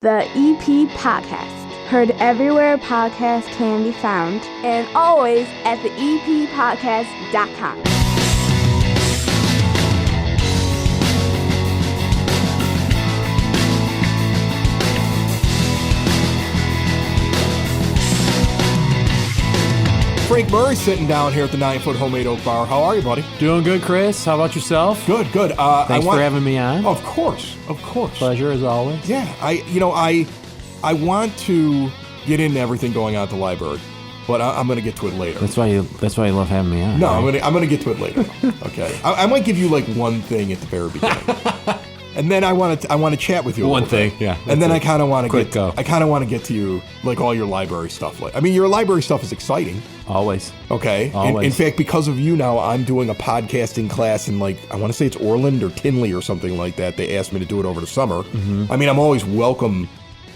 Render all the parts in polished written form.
The EP Podcast. Heard everywhere podcasts can be found, and always at theeppodcast.com. Frank Murray sitting down here at the 9-foot Homemade Oak Bar. How are you, buddy? Doing good, Chris. How about yourself? Good. Thanks for having me on. Of course. Pleasure as always. Yeah, I want to get into everything going on at the library, but I'm going to get to it later. That's why you love having me on. No, right? I'm going to get to it later. Okay, I might give you like one thing at the very beginning. And then I want to chat with you. One thing, yeah. And then I kind of want to go. I kind of want to get to you like all your library stuff. Like, I mean, your library stuff is exciting. Always. Okay. Always. In fact, because of you now, I'm doing a podcasting class in I want to say it's Orland or Tinley or something like that. They asked me to do it over the summer. Mm-hmm. I mean, I'm always welcome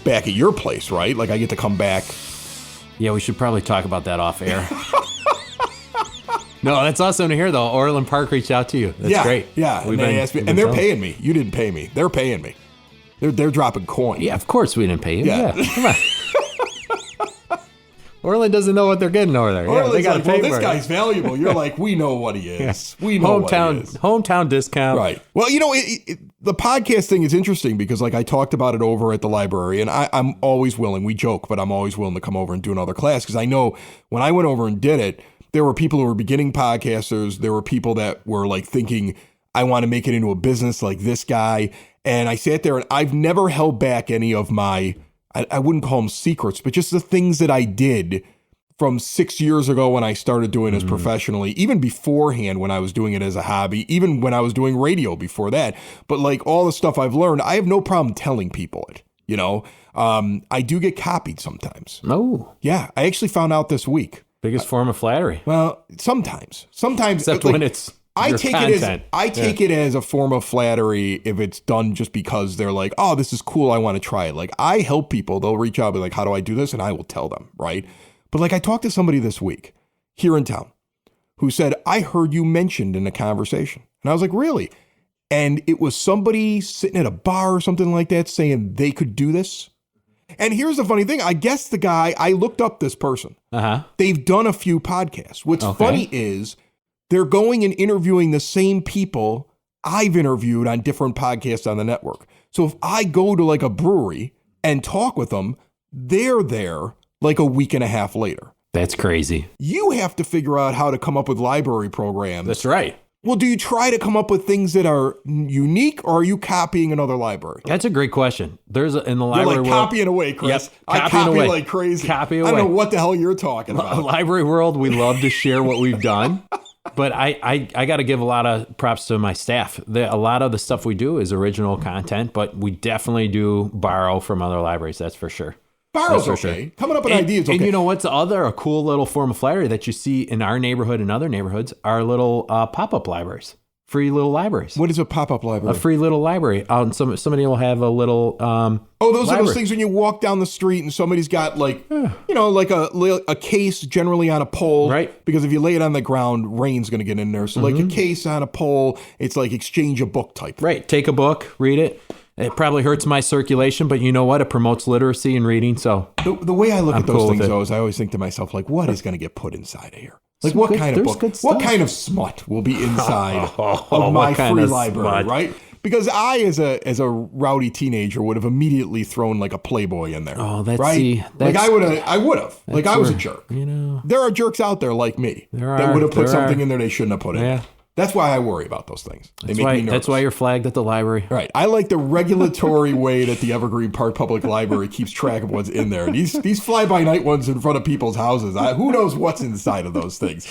back at your place, right? Like I get to come back. Yeah, we should probably talk about that off air. No, that's awesome to hear, though. Orland Park reached out to you. That's great. Yeah, and they asked me, and they're paying me. You didn't pay me. They're paying me. They're dropping coin. Yeah, of course we didn't pay you. Yeah. Come on. Orland doesn't know what they're getting over there. Orland's they got to pay this for guy's it. valuable. You're like, we know what he is. Yeah. We know what he is. Hometown discount. Right. Well, the podcast thing is interesting because I talked about it over at the library, and I'm always willing. We joke, but I'm always willing to come over and do another class because I know when I went over and did it, there were people who were beginning podcasters. There were people that were like thinking, I want to make it into a business like this guy. And I sat there and I've never held back any of my, I wouldn't call them secrets, but just the things that I did from 6 years ago when I started doing this professionally, even beforehand when I was doing it as a hobby, even when I was doing radio before that. But like all the stuff I've learned, I have no problem telling people it, I do get copied sometimes. Oh. Yeah. I actually found out this week. Biggest form of flattery. Well, sometimes, except when it's your content. I take it as a form of flattery if it's done just because they're like, oh, this is cool, I want to try it. Like I help people, they'll reach out and be like, how do I do this? And I will tell them, right? But like I talked to somebody this week here in town who said, I heard you mentioned in a conversation. And I was like, really? And it was somebody sitting at a bar or something like that saying they could do this. And here's the funny thing. I guess the guy, I looked up this person. Uh-huh. They've done a few podcasts. What's funny is they're going and interviewing the same people I've interviewed on different podcasts on the network. So if I go to like a brewery and talk with them, they're there like a week and a half later. That's crazy. You have to figure out how to come up with library programs. That's right. Well, do you try to come up with things that are unique, or are you copying another library? That's a great question. There's in the library world. You're like copying away, Chris. Yep, I copy like crazy. Copy away. I don't know what the hell you're talking about. Library world, we love to share what we've done. But I got to give a lot of props to my staff. A lot of the stuff we do is original content, but we definitely do borrow from other libraries. That's for sure. Borrow's okay. Sure. Coming up with ideas okay. And you know what's a cool little form of flattery that you see in our neighborhood and other neighborhoods are little pop-up libraries. Free little libraries. What is a pop-up library? A free little library. Somebody will have a little those library. Are those things when you walk down the street and somebody's got like a case generally on a pole. Right. Because if you lay it on the ground, rain's going to get in there. So like a case on a pole, it's like exchange a book type. Right. Take a book, read it. It probably hurts my circulation, but you know what? It promotes literacy and reading. So the way I look at those things, though, is I always think to myself, like, what is going to get put inside of here? Like, what kind of book? What kind of smut will be inside of my free library, right? Because I, as a rowdy teenager, would have immediately thrown like a Playboy in there. Oh, that's right. Like I would have. Like I was a jerk. There are jerks out there like me that would have put something in there they shouldn't have put in. Yeah. That's why I worry about those things. They make me nervous. That's why you're flagged at the library. Right. I like the regulatory way that the Evergreen Park Public Library keeps track of what's in there. These fly-by-night ones in front of people's houses, who knows what's inside of those things.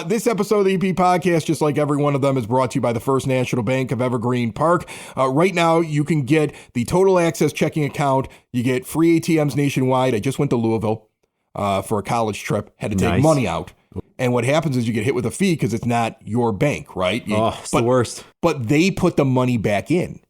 This episode of the EP Podcast, just like every one of them, is brought to you by the First National Bank of Evergreen Park. Right now, you can get the Total Access checking account. You get free ATMs nationwide. I just went to Louisville for a college trip. Had to take money out. And what happens is you get hit with a fee because it's not your bank, right? It's the worst. But they put the money back in.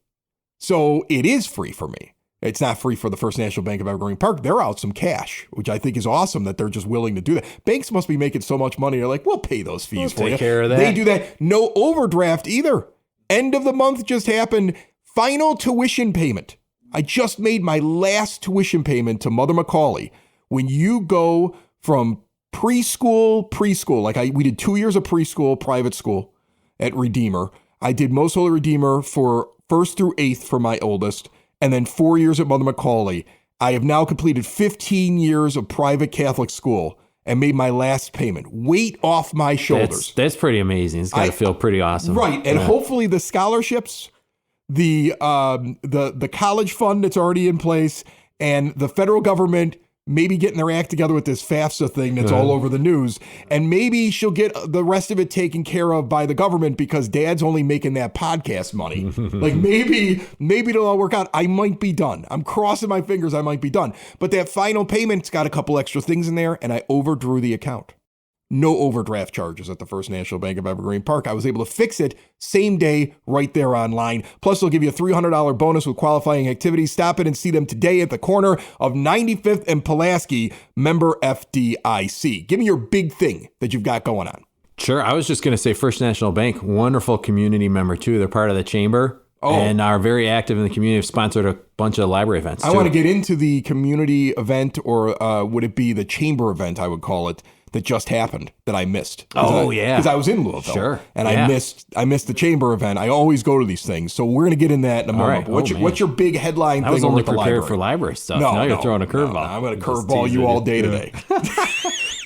So it is free for me. It's not free for the First National Bank of Evergreen Park. They're out some cash, which I think is awesome that they're just willing to do that. Banks must be making so much money. They're like, we'll pay those fees for you. Take care of that. They do that. No overdraft either. End of the month just happened. Final tuition payment. I just made my last tuition payment to Mother Macaulay. When you go from preschool, we did 2 years of preschool, private school at Redeemer. I did Most Holy Redeemer for 1st through 8th for my oldest, and then 4 years at Mother Macaulay. I have now completed 15 years of private Catholic school and made my last payment. Weight off my shoulders. That's pretty amazing. It's got to feel pretty awesome. Right. And hopefully the scholarships, the college fund that's already in place, and the federal government maybe getting their act together with this FAFSA thing that's all over the news. And maybe she'll get the rest of it taken care of by the government because Dad's only making that podcast money. Like maybe it'll all work out. I might be done. I'm crossing my fingers. I might be done. But that final payment's got a couple extra things in there, and I overdrew the account. No overdraft charges at the First National Bank of Evergreen Park. I was able to fix it same day right there online. Plus, they'll give you a $300 bonus with qualifying activities. Stop it and see them today at the corner of 95th and Pulaski, member FDIC. Give me your big thing that you've got going on. Sure. I was just going to say First National Bank, wonderful community member too. They're part of the chamber. And are very active in the community. Have sponsored a bunch of library events too. I want to get into the community event, or would it be the chamber event, I would call it, that just happened that I missed. Because I was in Louisville. Sure. And I missed the chamber event. I always go to these things. So we're going to get in that in a moment. Right. What's your big headline thing? I was only prepared library? For library stuff. Now you're throwing a curveball. I'm going to curveball you all day today.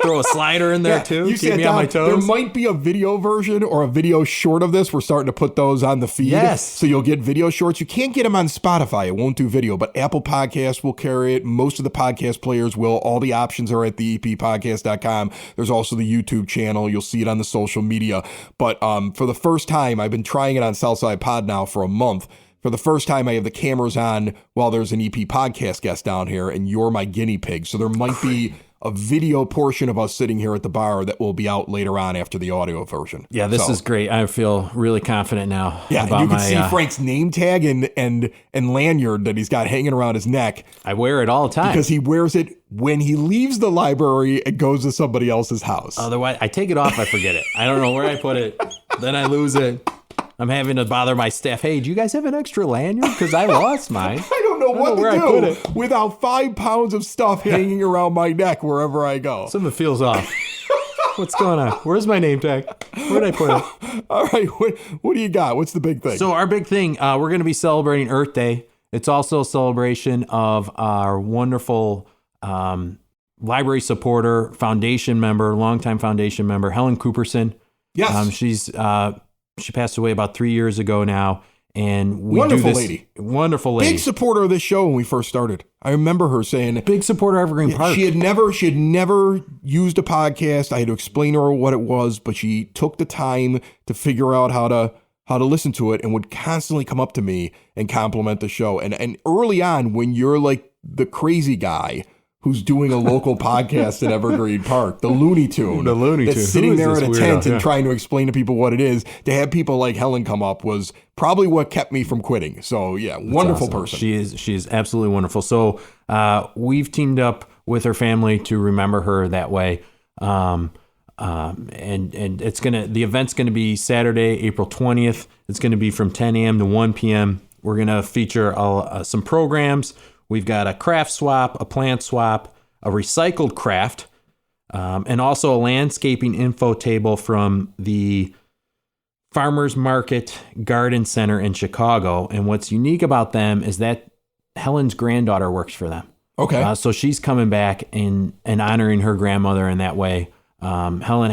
Throw a slider in there too. Keep me on my toes. There might be a video version or a video short of this. We're starting to put those on the feed. Yes. So you'll get video shorts. You can't get them on Spotify. It won't do video, but Apple Podcasts will carry it. Most of the podcast players will. All the options are at the eppodcast.com. There's also the YouTube channel. You'll see it on the social media. But for the first time, I've been trying it on Southside Pod now for a month. For the first time, I have the cameras on while there's an EP podcast guest down here, and you're my guinea pig. So there might be a video portion of us sitting here at the bar that will be out later on after the audio version. Yeah, this is great. I feel really confident now. Yeah, about you can see Frank's name tag and lanyard that he's got hanging around his neck. I wear it all the time. Because he wears it when he leaves the library and goes to somebody else's house. Otherwise, I take it off, I forget it. I don't know where I put it. Then I lose it. I'm having to bother my staff. Hey, do you guys have an extra lanyard? Because I lost mine. I don't know what to do without 5 pounds of stuff hanging around my neck wherever I go. Something feels off. What's going on? Where's my name tag? Where'd I put it? All right. What do you got? What's the big thing? So our big thing, we're going to be celebrating Earth Day. It's also a celebration of our wonderful library supporter, foundation member, longtime foundation member, Helen Cooperson. Yes. She passed away about 3 years ago now. And wonderful lady. Wonderful lady. Big supporter of this show when we first started. I remember her saying, big supporter of Evergreen Park. She had never used a podcast. I had to explain to her what it was, but she took the time to figure out how to listen to it and would constantly come up to me and compliment the show. And early on, when you're like the crazy guy who's doing a local podcast at Evergreen Park, the Looney Tune. That's sitting there in a tent and trying to explain to people what it is. To have people like Helen come up was probably what kept me from quitting. So yeah, wonderful person. She is absolutely wonderful. So we've teamed up with her family to remember her that way. And the event's gonna be Saturday, April 20th. It's gonna be from 10 a.m. to 1 p.m. We're gonna feature some programs. We've got a craft swap, a plant swap, a recycled craft, and also a landscaping info table from the Farmers Market Garden Center in Chicago. And what's unique about them is that Helen's granddaughter works for them. Okay. So she's coming back and honoring her grandmother in that way. Helen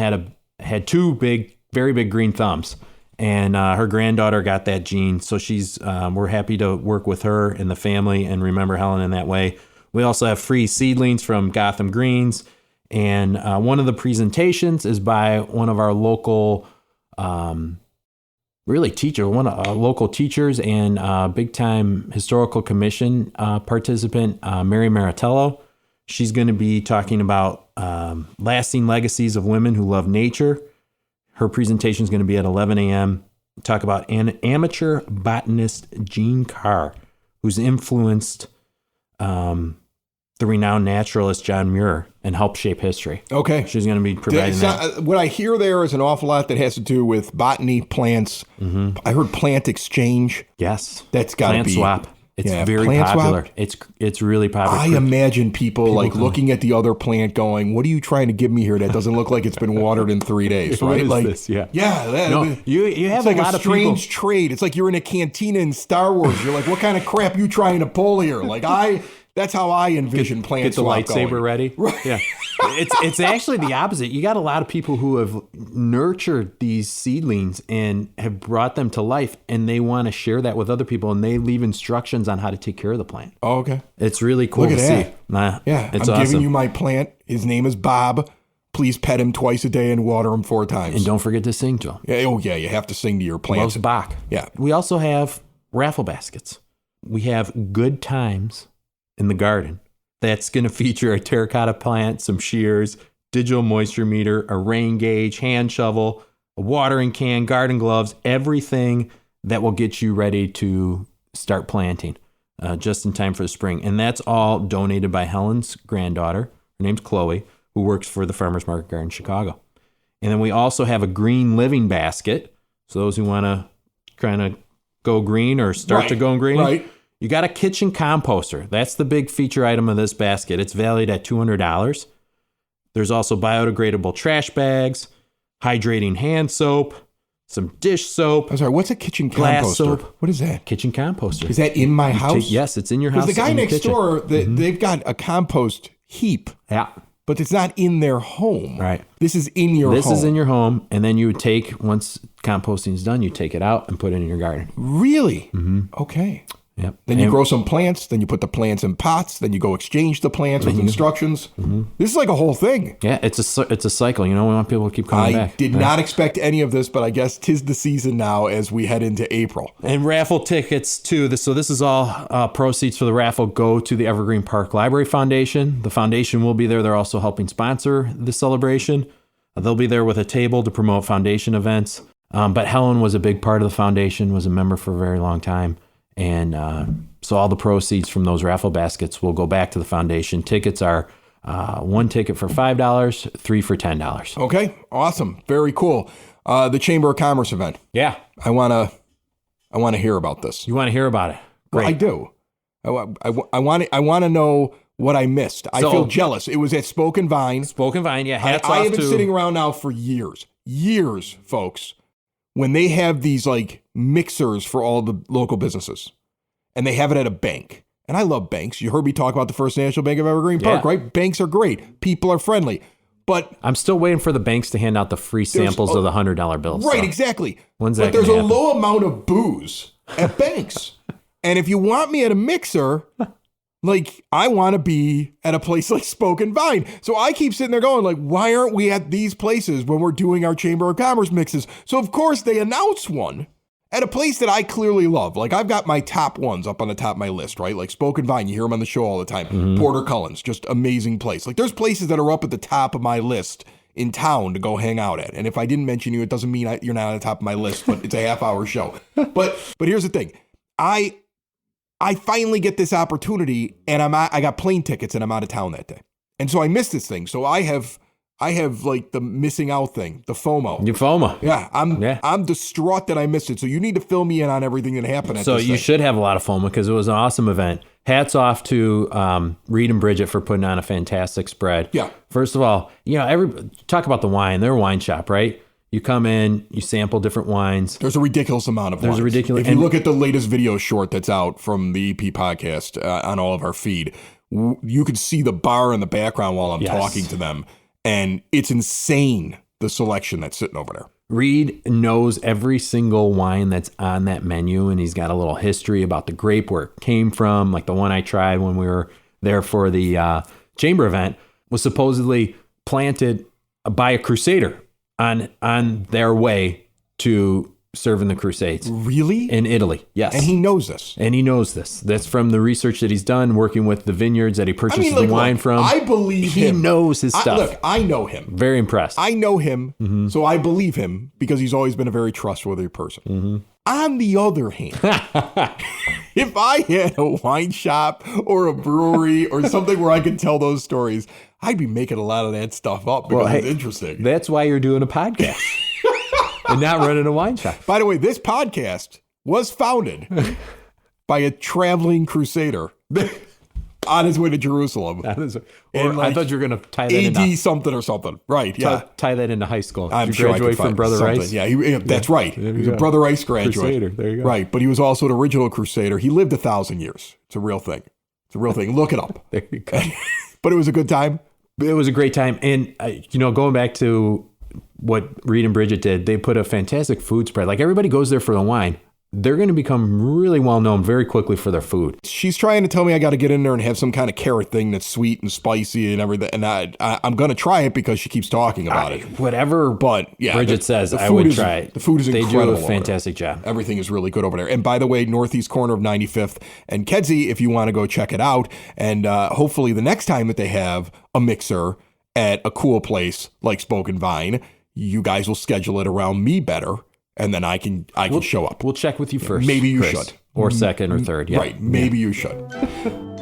had two very big green thumbs. And her granddaughter got that gene, so we're happy to work with her and the family and remember Helen in that way. We also have free seedlings from Gotham Greens, and one of the presentations is by one of our local, local teachers and big time historical commission participant, Mary Maritello. She's going to be talking about lasting legacies of women who love nature. Her presentation is going to be at 11 a.m. Talk about an amateur botanist, Jean Carr, who's influenced the renowned naturalist John Muir and helped shape history. Okay. She's going to be providing that. What I hear there is an awful lot that has to do with botany, plants. Mm-hmm. I heard plant exchange. Yes. That's got to be. Plant swap. It's Yeah, very plant popular. swap. It's really popular. I imagine people like come. looking at the other plant going, what are you trying to give me here that doesn't look like it's been watered in 3 days, What right? is like, this? Yeah. Yeah. No, you have it's like a lot a of people. strange trade. It's like you're in a cantina in Star Wars. You're like, what kind of crap you trying to pull here? Like that's how I envision plant Get the swap lightsaber going. ready. Right. Yeah. It's actually the opposite. You got a lot of people who have nurtured these seedlings and have brought them to life, and they want to share that with other people, and they leave instructions on how to take care of the plant. Oh, okay. It's really cool Look to at see. that. Nah, Yeah. it's I'm awesome. giving you my plant. His name is Bob. Please pet him twice a day and water him 4 times. And don't forget to sing to him. Yeah, oh, yeah. You have to sing to your plants. Loves Bach. Yeah. We also have raffle baskets. We have Good Times in the Garden. That's going to feature a terracotta plant, some shears, digital moisture meter, a rain gauge, hand shovel, a watering can, garden gloves, everything that will get you ready to start planting just in time for the spring. And that's all donated by Helen's granddaughter. Her name's Chloe, who works for the Farmers Market Garden in Chicago. And then we also have a green living basket. So those who want to kind of go green or start to go green. Right. You got a kitchen composter. That's the big feature item of this basket. It's valued at $200. There's also biodegradable trash bags, hydrating hand soap, some dish soap, I'm sorry, what's a kitchen glass composter? soap. What is that? Kitchen composter. Is that in my house? Yes, it's in your house. Because the guy in your next kitchen. door, they've got a compost heap, Yeah. but it's not in their home. Right. This is in your home. This is in your home, and then you would take, once composting is done, you take it out and put it in your garden. Really? Mm-hmm. Okay. Yep. Then you And- grow some plants. Then you put the plants in pots. Then you go exchange the plants with instructions. This is like a whole thing. Yeah, it's a cycle. You know, we want people to keep coming I back. did not expect any of this, but I guess 'tis the season now as we head into April. And raffle tickets too. So this is all proceeds for the raffle go to the Evergreen Park Library Foundation. The foundation will be there. They're also helping sponsor the celebration. They'll be there with a table to promote foundation events. But Helen was a big part of the foundation, was a member for a very long time. And so all the proceeds from those raffle baskets will go back to the foundation. Tickets are 1 ticket for $5, 3 for $10. Okay, awesome, very cool. The Chamber of Commerce event. Yeah. I wanna hear about this. You want to hear about it? Great. Well, I do. I want to know what I missed. I feel jealous. It was at Spoken Vine. Spoken Vine, yeah. Hats I off have been to sitting around now for years, folks, when they have these like mixers for all the local businesses, and they have it at a bank. And I love banks. You heard me talk about the First National Bank of Evergreen Park, right? Banks are great. People are friendly. But I'm still waiting for the banks to hand out the free samples of the $100 bills. right, so. exactly. When's but that there's gonna a happen? low amount of booze at banks. And if you want me at a mixer, like I want to be at a place like Spoken Vine. So I keep sitting there going like, why aren't we at these places when we're doing our Chamber of Commerce mixes? So of course they announce one at a place that I clearly love. Like I've got my top ones up on the top of my list, right? Like Spoken Vine, you hear them on the show all the time. Porter Cullen's, just amazing place. Like there's places that are up at the top of my list in town to go hang out at. And if I didn't mention you, it doesn't mean you're not on the top of my list, but it's a half-hour show. But here's the thing. I finally get this opportunity, and I got plane tickets, and I'm out of town that day. And so I missed this thing. So I have like the missing out thing, the FOMO. Your FOMO. Yeah, I'm distraught that I missed it. So you need to fill me in on everything that happened at So this you thing. should have a lot of FOMO because it was an awesome event. Hats off to Reed and Bridget for putting on a fantastic spread. Yeah. First of all, talk about the wine. They're a wine shop, right? You come in, you sample different wines. There's a ridiculous amount of wines. If you look at the latest video short that's out from the EP podcast on all of our feed, you can see the bar in the background while I'm talking to them. And it's insane, the selection that's sitting over there. Reed knows every single wine that's on that menu, and he's got a little history about the grape where it came from. Like the one I tried when we were there for the chamber event was supposedly planted by a crusader on their way to serving the Crusades. Really? In Italy, yes. And he knows this. And he knows this. That's from the research that he's done working with the vineyards that he purchases the wine from. I believe him. He knows his stuff. Look, I know him. Very impressed. I know him, so I believe him because he's always been a very trustworthy person. On the other hand, if I had a wine shop or a brewery or something where I could tell those stories, I'd be making a lot of that stuff up because it's interesting. That's why you're doing a podcast and not running a wine shop. By the way, this podcast was founded by a traveling crusader on his way to Jerusalem. I thought you were going to tie that AD something or something. Right, yeah. Tie that into high school. I'm Did you sure I graduate could from Brother something. Rice? Yeah, that's right. He was a Brother Rice graduate. Crusader, there you go. Right, but he was also an original crusader. He lived 1,000 years. It's a real thing. Look it up. There you go. But it was a good time. It was a great time. And, going back to what Reed and Bridget did, they put a fantastic food spread. Like, everybody goes there for the wine. They're going to become really well known very quickly for their food. She's trying to tell me I got to get in there and have some kind of carrot thing that's sweet and spicy and everything. And I'm going to try it because she keeps talking about it. Whatever but yeah, Bridget says, I would try it. The food is incredible. They do a fantastic job. Everything is really good over there. And by the way, northeast corner of 95th and Kedzie, if you want to go check it out. And hopefully the next time that they have a mixer at a cool place like Spoken Vine, you guys will schedule it around me better. And then I can show up. We'll check with you first. Maybe you Chris, should. Or second or third. Yeah. Right. Maybe you should.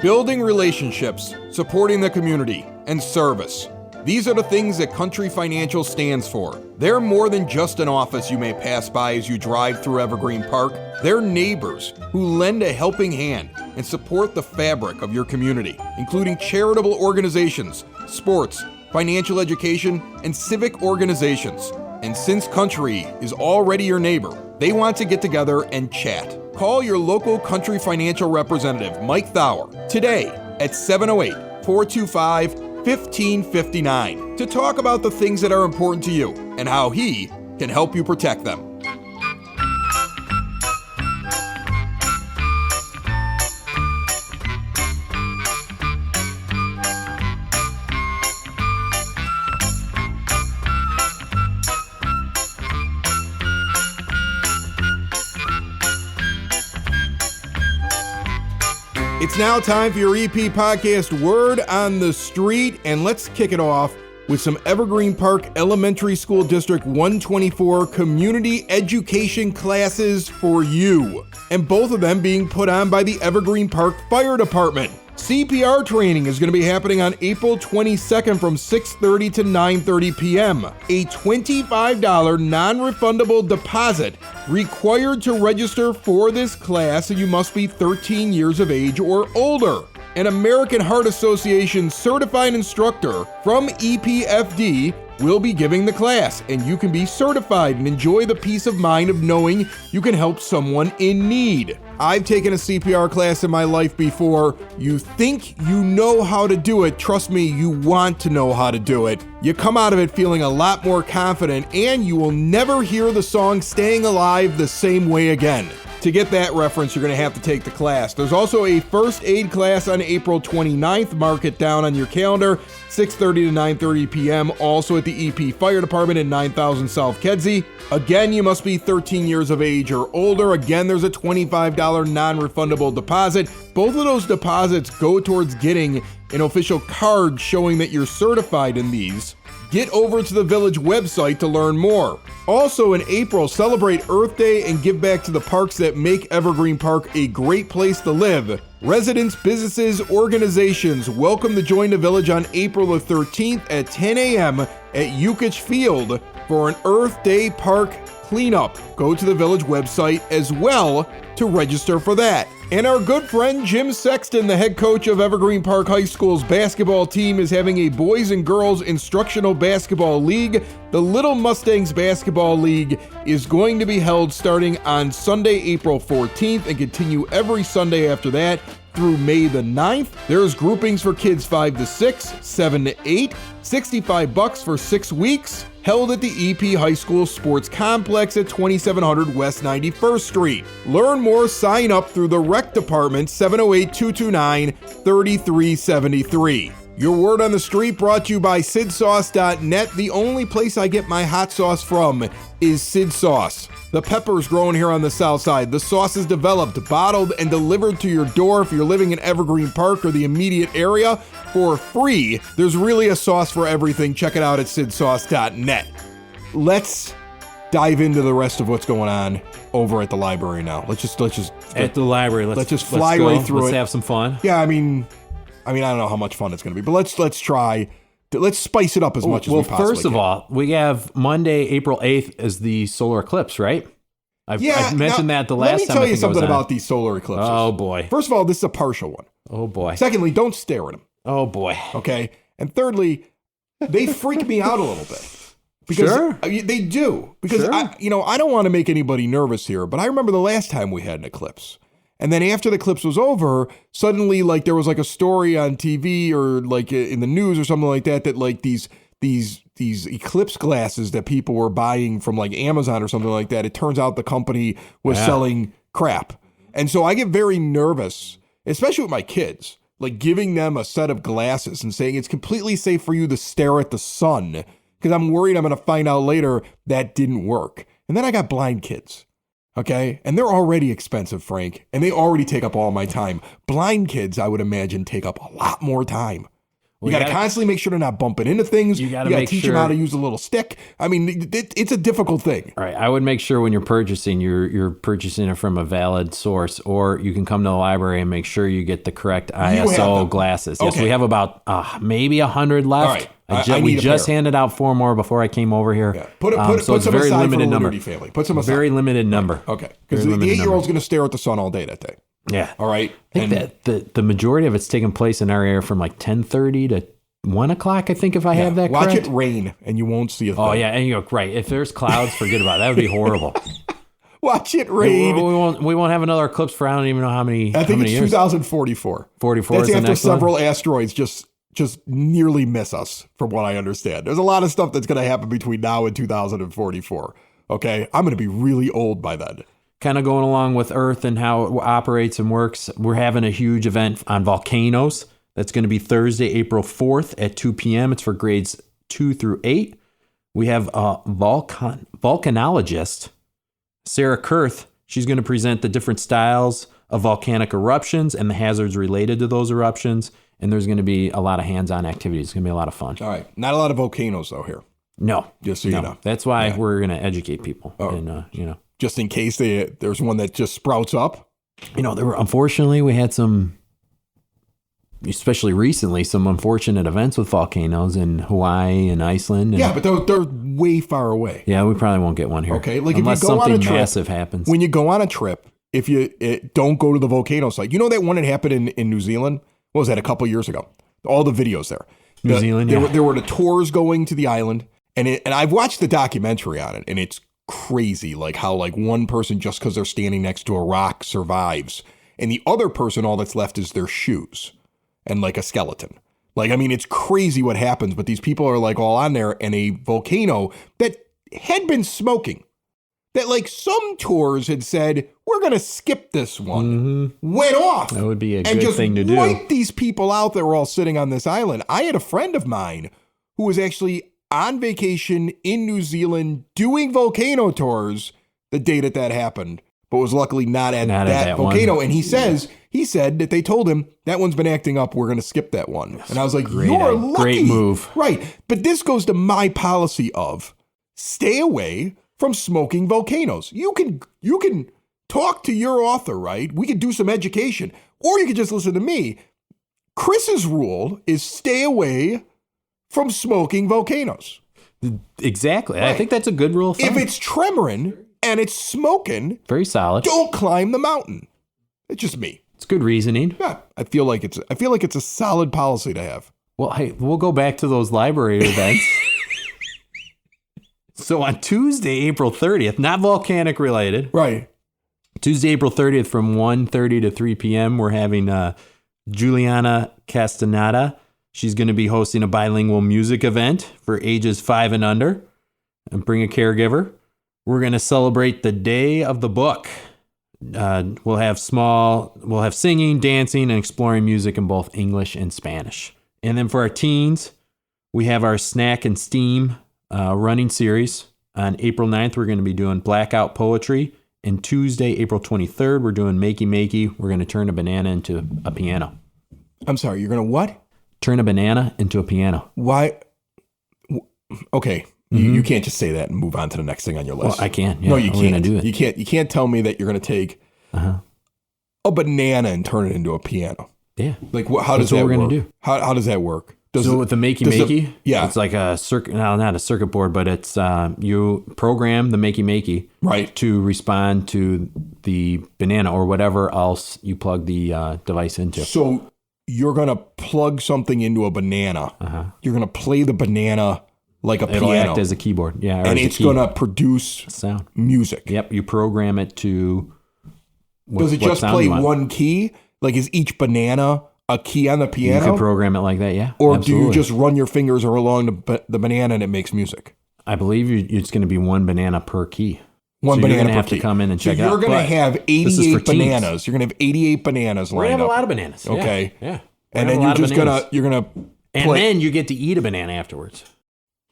Building relationships, supporting the community, and service. These are the things that Country Financial stands for. They're more than just an office you may pass by as you drive through Evergreen Park. They're neighbors who lend a helping hand and support the fabric of your community, including charitable organizations, sports, financial education, and civic organizations. And since Country is already your neighbor, they want to get together and chat. Call your local Country Financial representative, Mike Thauer, today at 708-425-1559 to talk about the things that are important to you and how he can help you protect them. It's now time for your EP podcast, Word on the Street, and let's kick it off with some Evergreen Park Elementary School District 124 community education classes for you, and both of them being put on by the Evergreen Park Fire Department. CPR training is going to be happening on April 22nd from 6:30 to 9:30 p.m. A $25 non-refundable deposit required to register for this class, and you must be 13 years of age or older. An American Heart Association certified instructor from EPFD will be giving the class, and you can be certified and enjoy the peace of mind of knowing you can help someone in need. I've taken a CPR class in my life before. You think you know how to do it. Trust me, you want to know how to do it. You come out of it feeling a lot more confident, and you will never hear the song Staying Alive the same way again. To get that reference, you're going to have to take the class. There's also a first aid class on April 29th. Mark it down on your calendar, 6:30 to 9:30 p.m., also at the EP Fire Department in 9000 South Kedzie. Again, you must be 13 years of age or older. Again, there's a $25 non-refundable deposit. Both of those deposits go towards getting an official card showing that you're certified in these. Get over to the Village website to learn more. Also in April, celebrate Earth Day and give back to the parks that make Evergreen Park a great place to live. Residents, businesses, organizations welcome to join the Village on April the 13th at 10 a.m. at Yukich Field for an Earth Day Park cleanup. Go to the Village website as well to register for that. And our good friend Jim Sexton, the head coach of Evergreen Park High School's basketball team, is having a boys and girls instructional basketball league. The Little Mustangs Basketball League is going to be held starting on Sunday, April 14th and continue every Sunday after that through May the 9th. There's groupings for kids 5 to 6, 7 to 8, $65 for 6 weeks, held at the EP High School Sports Complex at 2700 West 91st Street. Learn more, sign up through the Rec Department, 708-229-3373. Your Word on the Street brought to you by SidSauce.net. The only place I get my hot sauce from is Sid Sauce. The pepper's grown here on the south side. The sauce is developed, bottled, and delivered to your door if you're living in Evergreen Park or the immediate area for free. There's really a sauce for everything. Check it out at SidSauce.net. Let's dive into the rest of what's going on over at the library now. Let's just at the library. Let's just fly right through it. Let's have some fun. Yeah, I mean, I don't know how much fun it's going to be, but let's try. Let's spice it up as much as we possibly can. Well, first of all, we have Monday, April 8th as the solar eclipse, right? I mentioned that the last time. Let me tell you something about these solar eclipses. Oh, boy. First of all, this is a partial one. Oh, boy. Secondly, don't stare at them. Oh, boy. Okay? And thirdly, they freak me out a little bit. Because they do. Because, I don't want to make anybody nervous here, but I remember the last time we had an eclipse. And then after the eclipse was over, suddenly, like, there was, like, a story on TV or, like, in the news or something like that, like, these eclipse glasses that people were buying from, like, Amazon or something like that, it turns out the company was selling crap. And so I get very nervous, especially with my kids, like, giving them a set of glasses and saying it's completely safe for you to stare at the sun, because I'm worried I'm going to find out later that didn't work. And then I got blind kids. Okay. And they're already expensive, Frank, and they already take up all my time. Blind kids, I would imagine, take up a lot more time. You got to constantly make sure they're not bumping into things. You got to teach them how to use a little stick. I mean, it's a difficult thing. All right. I would make sure when you're purchasing, you're purchasing it from a valid source, or you can come to the library and make sure you get the correct ISO glasses. Yes, we have about maybe 100 left. All right. We just handed out 4 more before I came over here. Yeah. Put some very aside limited for the number. Family. Put some aside. Very limited number. Okay. Because the 8-year-old's going to stare at the sun all day that day. Yeah. All right. I think that the majority of it's taking place in our area from like 10:30 to 1 o'clock, I think, if I have that correct. Watch it rain and you won't see a thing. Oh, yeah. And you go, right. If there's clouds, forget about it. That would be horrible. Watch it rain. We won't have another eclipse for I don't even know how many I think it's years. 2044. 44 That's is the after next several one? asteroids just nearly miss us, from what I understand. There's a lot of stuff that's going to happen between now and 2044. Okay? I'm going to be really old by then. Kind of going along with Earth and how it operates and works, we're having a huge event on volcanoes. That's going to be Thursday, April 4th at 2 p.m. It's for grades 2 through 8. We have a volcanologist, Sarah Kurth. She's going to present the different styles of volcanic eruptions and the hazards related to those eruptions. And there's going to be a lot of hands-on activities. It's going to be a lot of fun. All right. Not a lot of volcanoes, though, here. No. Just so you know. That's why we're going to educate people. And, just in case there's one that just sprouts up. Unfortunately, we had some, especially recently, some unfortunate events with volcanoes in Hawaii and Iceland. And, but they're way far away. Yeah, we probably won't get one here. Okay, like unless if you go on a trip, massive happens. When you go on a trip, if you don't go to the volcano site, you know that one that happened in New Zealand? What was that, a couple years ago? All the videos there. New Zealand, there were the tours going to the island, and I've watched the documentary on it, and it's crazy, like how like one person, just because they're standing next to a rock, survives, and the other person, all that's left is their shoes and like a skeleton. Like, I mean, it's crazy what happens, but these people are like all on there, and a volcano that had been smoking, that like some tours had said, we're going to skip this one, went off. That would be a good thing to do. And just wiped these people out that were all sitting on this island. I had a friend of mine who was actually on vacation in New Zealand doing volcano tours the day that happened, but was luckily not at that volcano. One. And he said that they told him that one's been acting up. We're going to skip that one. And I was like, you're lucky. Great move. Right. But this goes to my policy of stay away from smoking volcanoes. You can talk to your author, right? We could do some education, or you could just listen to me. Chris's rule is stay away from smoking volcanoes. Exactly. Right. I think that's a good rule of thumb. If it's tremoring and it's smoking, very solid. Don't climb the mountain. It's just me. It's good reasoning. Yeah, I feel like it's a solid policy to have. Well, hey, we'll go back to those library events. So on Tuesday, April 30th, not volcanic related. Right. Tuesday, April 30th from 1:30 to 3 p.m., we're having Juliana Castaneda. She's going to be hosting a bilingual music event for ages 5 and under, and bring a caregiver. We're going to celebrate the Day of the Book. We'll have singing, dancing, and exploring music in both English and Spanish. And then for our teens, we have our Snack and Steam running series. On April 9th, we're going to be doing Blackout Poetry. And Tuesday, April 23rd, we're doing Makey Makey. We're going to turn a banana into a piano. I'm sorry, you're going to what? Turn a banana into a piano. Why? Okay. You can't just say that and move on to the next thing on your list. Well, I can. Yeah, no, you can't. Do it. You can't tell me that you're going to take a banana and turn it into a piano. Yeah. Like, how does that work? How does that work? So with the Makey, yeah, it's like a circuit, no, not a circuit board, but it's you program the Makey right to respond to the banana or whatever else you plug the device into. So you're gonna plug something into a banana. You're gonna play the banana like a It'll piano. act as a keyboard, yeah, or and as a it's key. gonna produce Sound. music. Yep, you program it to. Does it just play one key? Like, is each banana a key on the You piano? can program it like that, yeah. Or absolutely. do you just run your fingers along the banana and it makes music? I believe it's going to be one banana per key. One so banana you're gonna per have key. to come in and check it out. You're going to have this is for 88 teens. bananas. You're going to have 88 bananas We're lined going to have up. a lot of bananas. Okay. Yeah. And then you're just gonna And play. then you get to eat a banana afterwards.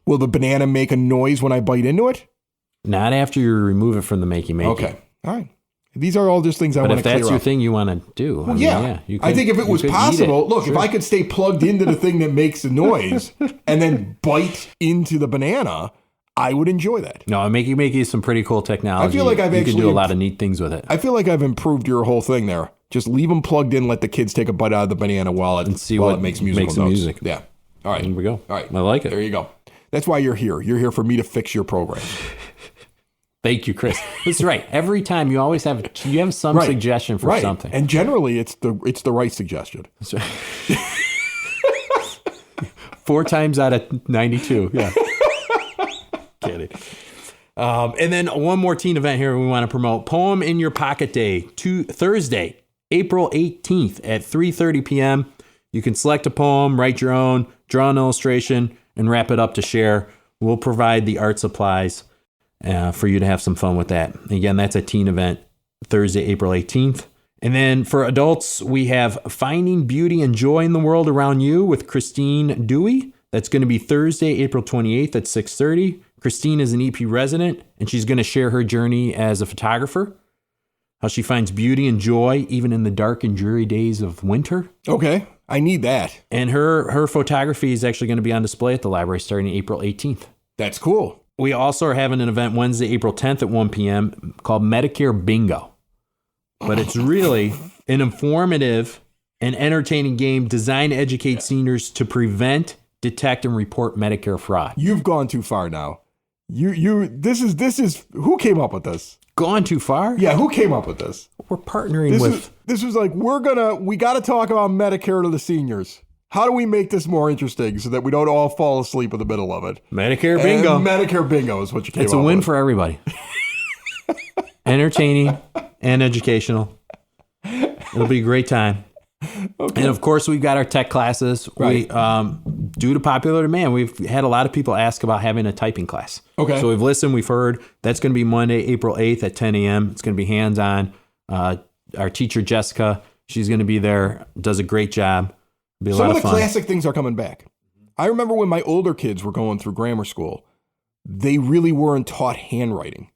Will the banana make a noise when I bite into it? Not after you remove it from the Makey. Okay. All right. These are all just things I But want if to clear that's your up. thing you want to do. Well, yeah. you I think if it was possible, look, Sure. if I could stay plugged into the thing that makes the noise and then bite into the banana, I would enjoy that. No, Makey is some pretty cool technology. I feel like I've you can actually do a lot of neat things with it. I feel like I've improved your whole thing there. Just leave them plugged in, let the kids take a bite out of the banana while it, And see while what it makes musical makes the notes. music. Yeah. All right. Here we go. All right. I like it. There you go. That's why you're here. You're here for me to fix your program. Thank you, Chris. That's right. Every time you always have some Right. suggestion for Right. something. And generally it's the right suggestion. That's right. 4 times out of 92. Yeah. Kidding. And then one more teen event here we want to promote. Poem in Your Pocket Day, Thursday, April 18th at 3:30 p.m. You can select a poem, write your own, draw an illustration, and wrap it up to share. We'll provide the art supplies for you to have some fun with that. Again, that's a teen event, Thursday, April 18th. And then for adults, we have Finding Beauty and Joy in the World Around You with Christine Dewey. That's going to be Thursday, April 28th at 6:30. Christine is an EP resident, and she's going to share her journey as a photographer, how she finds beauty and joy even in the dark and dreary days of winter. Okay. I need that. And her photography is actually going to be on display at the library starting April 18th. That's cool. We also are having an event Wednesday, April 10th at 1 p.m. called Medicare Bingo. But it's really an informative and entertaining game designed to educate seniors to prevent, detect, and report Medicare fraud. You've gone too far now. This is who came up with this? Gone too far? Yeah, who came up with this? We're partnering with... This was like, we got to talk about Medicare to the seniors. How do we make this more interesting so that we don't all fall asleep in the middle of it? Medicare Bingo. And Medicare Bingo is what you came up with. It's a win for everybody. Entertaining and educational. It'll be a great time. Okay. And of course, we've got our tech classes. Right. Due to popular demand, we've had a lot of people ask about having a typing class. Okay. So we've listened, we've heard. That's going to be Monday, April 8th at 10 a.m. It's going to be hands-on. Our teacher, Jessica, she's going to be there, does a great job. It'll be a lot Some of of the fun. classic things are coming back. I remember when my older kids were going through grammar school, they really weren't taught handwriting.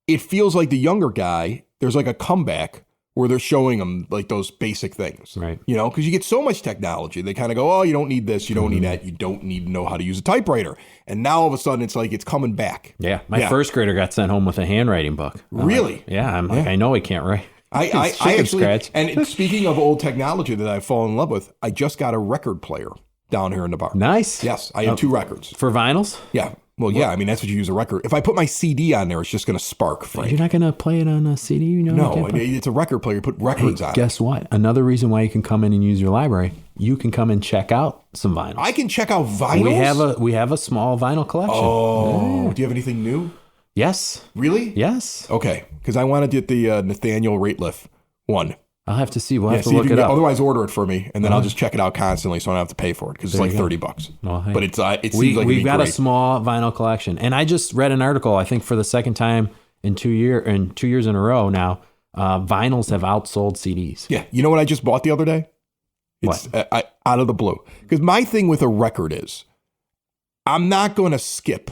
It feels like the younger guy, there's like a comeback where they're showing them like those basic things. Right. You know, because you get so much technology. They kind of go, oh, you don't need this, you don't need that, you don't need to know how to use a typewriter. And now all of a sudden it's like it's coming back. Yeah. My first grader got sent home with a handwriting book. Really? I'm like, I know he can't write. I Chicken actually, scratch. and speaking of old technology that I've fallen in love with, I just got a record player down here in the bar. Nice. Yes, I have 2 records. For vinyls? Yeah. Well, yeah, I mean, that's what you use a record. If I put my CD on there, it's just going to spark, Frank. You're not going to play it on a CD? You know, No, it's a record player. You put records on it. Guess what? Another reason why you can come in and use your library, you can come and check out some vinyls. I can check out vinyls? We have a small vinyl collection. Oh, do you have anything new? Yes. Really? Yes. Okay, because I want to get the Nathaniel Rateliff one. I'll have to see. We'll have to See if look you it can up. otherwise, order it for me, and then I'll just check it out constantly, so I don't have to pay for it because it's like $30. Well, hey. But it seems like we've got great. a small vinyl collection, and I just read an article. I think for the second time in 2 years in a row now, vinyls have outsold CDs. Yeah, you know what I just bought the other day? It's out of the blue. Because my thing with a record is, I'm not going to skip.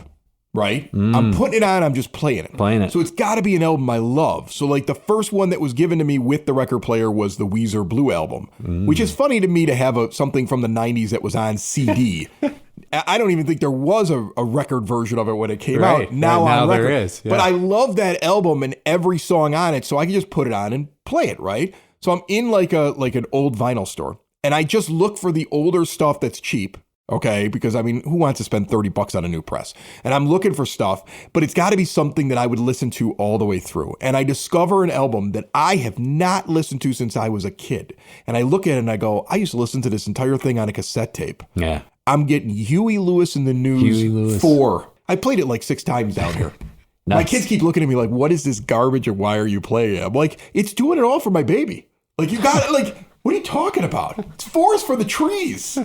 Right? I'm putting it on, I'm just playing it. So it's got to be an album I love. So like the first one that was given to me with the record player was the Weezer Blue Album, which is funny to me to have something from the 90s that was on CD. I don't even think there was a record version of it when it came out. Now on record. There is. Yeah. But I love that album and every song on it, so I can just put it on and play it, right? So I'm in like an old vinyl store, and I just look for the older stuff that's cheap. Okay, because I mean, who wants to spend $30 on a new press? And I'm looking for stuff, but it's got to be something that I would listen to all the way through. And I discover an album that I have not listened to since I was a kid. And I look at it and I go, I used to listen to this entire thing on a cassette tape. Yeah. I'm getting Huey Lewis in the News 4. I played it like 6 times down here. My kids keep looking at me like, what is this garbage and why are you playing it? I'm like, it's doing it all for my baby. Like, you got it. Like, what are you talking about? It's forest for the trees.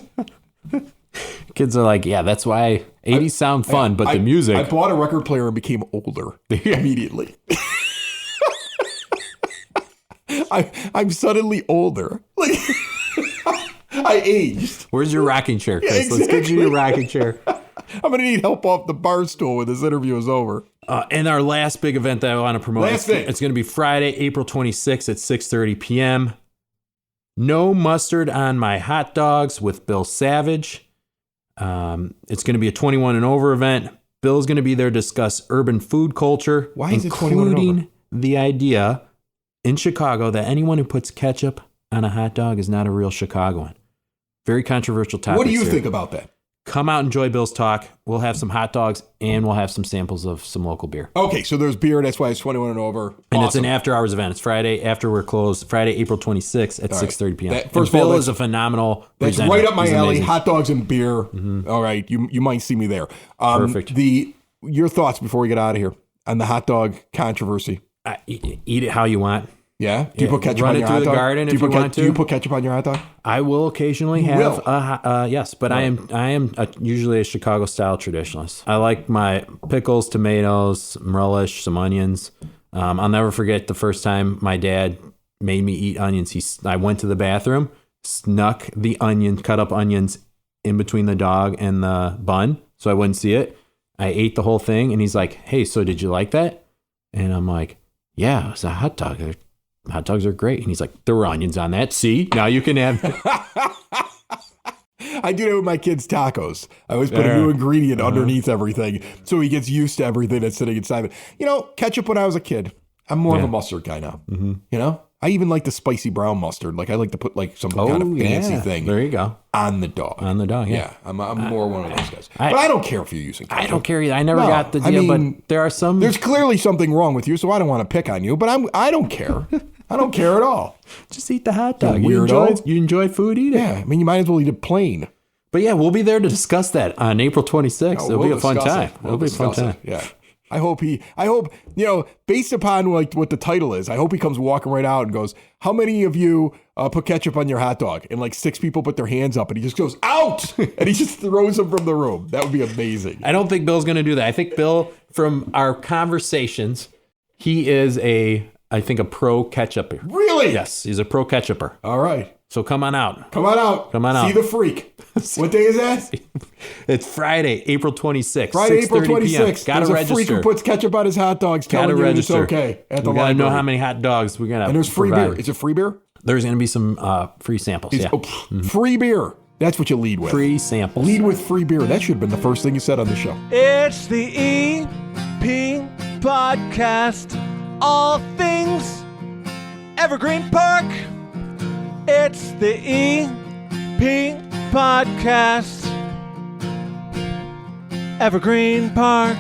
Kids are like, yeah, that's why 80s sound fun, but the music. I bought a record player and became older immediately. I'm suddenly older. Like, I aged. Where's your rocking chair, Chris? Yeah, exactly. Let's get you your rocking chair. I'm going to need help off the bar stool when this interview is over. And our last big event that I want to promote, Last thing. It's going to be Friday, April 26th at 6:30 p.m. No mustard on my hot dogs with Bill Savage. It's going to be a 21 and over event. Bill's going to be there to discuss urban food culture. Why is it 21 and over? Including the idea in Chicago that anyone who puts ketchup on a hot dog is not a real Chicagoan. Very controversial topic. What do you think about that? Come out and enjoy Bill's talk. We'll have some hot dogs and we'll have some samples of some local beer. Okay, so there's beer. That's why it's 21 and over. And it's Awesome. an after-hours event. It's Friday after we're closed. Friday, April 26th at 6:30 p.m. First of all, Bill that's- is a phenomenal That's presenter. right up my He's alley. amazing. Hot dogs and beer. All right, you might see me there. Perfect. Your thoughts before we get out of here on the hot dog controversy? Eat it how you want. Yeah. Do you put ketchup run on it your through hot the dog? garden do you if you put want to. Do you put ketchup on your hot dog? I will occasionally You have will? yes, but I am usually a Chicago style traditionalist. I like my pickles, tomatoes, some relish, some onions. I'll never forget the first time my dad made me eat onions. I went to the bathroom, snuck the cut up onions in between the dog and the bun so I wouldn't see it. I ate the whole thing and he's like, "Hey, so did you like that?" And I'm like, "Yeah, it was a hot dog. Hot dogs are great." And he's like, "There were onions on that. See, now you can have." I do that with my kids' tacos. I always put a new ingredient underneath everything so he gets used to everything that's sitting inside of it. Ketchup when I was a kid. I'm more of a mustard guy now. I even like the spicy brown mustard. Like, I like to put like some kind of fancy thing There you go. on the dog. On the dog, yeah. Yeah, I'm more one of those guys. But I don't care if you're using ketchup. I don't care either. I never No, got the I deal, mean, but there are some. There's clearly something wrong with you, so I don't want to pick on you, but I don't care. I don't care at all. Just eat the hot dog. You weirdo. You enjoy food, eat it. Yeah, I mean, you might as well eat it plain. But yeah, we'll be there to discuss that on April 26th. It'll be a fun time. It'll be a fun time. Yeah. I hope, based upon like what the title is, I hope he comes walking right out and goes, "How many of you put ketchup on your hot dog?" And like 6 people put their hands up and he just goes, "Out!" And he just throws them from the room. That would be amazing. I don't think Bill's going to do that. I think Bill, from our conversations, he is I think a pro ketchuper. Really? Yes, he's a pro ketchuper. All right. So come on out. Come on out. Come on out. See the freak. What day is that? It's Friday, April 26th. Friday, April 26th. Got to There's register. a freak who puts ketchup on his hot dogs Got to telling you it's register. okay at the We got to library. know how many hot dogs we're going to And there's free provide. beer. Is it free beer? There's going to be some free samples. Yeah. Free beer. That's what you lead with. Free samples. Lead with free beer. That should have been the first thing you said on the show. It's the EP Podcast. All things Evergreen Park. It's the EP Podcast. Evergreen Park.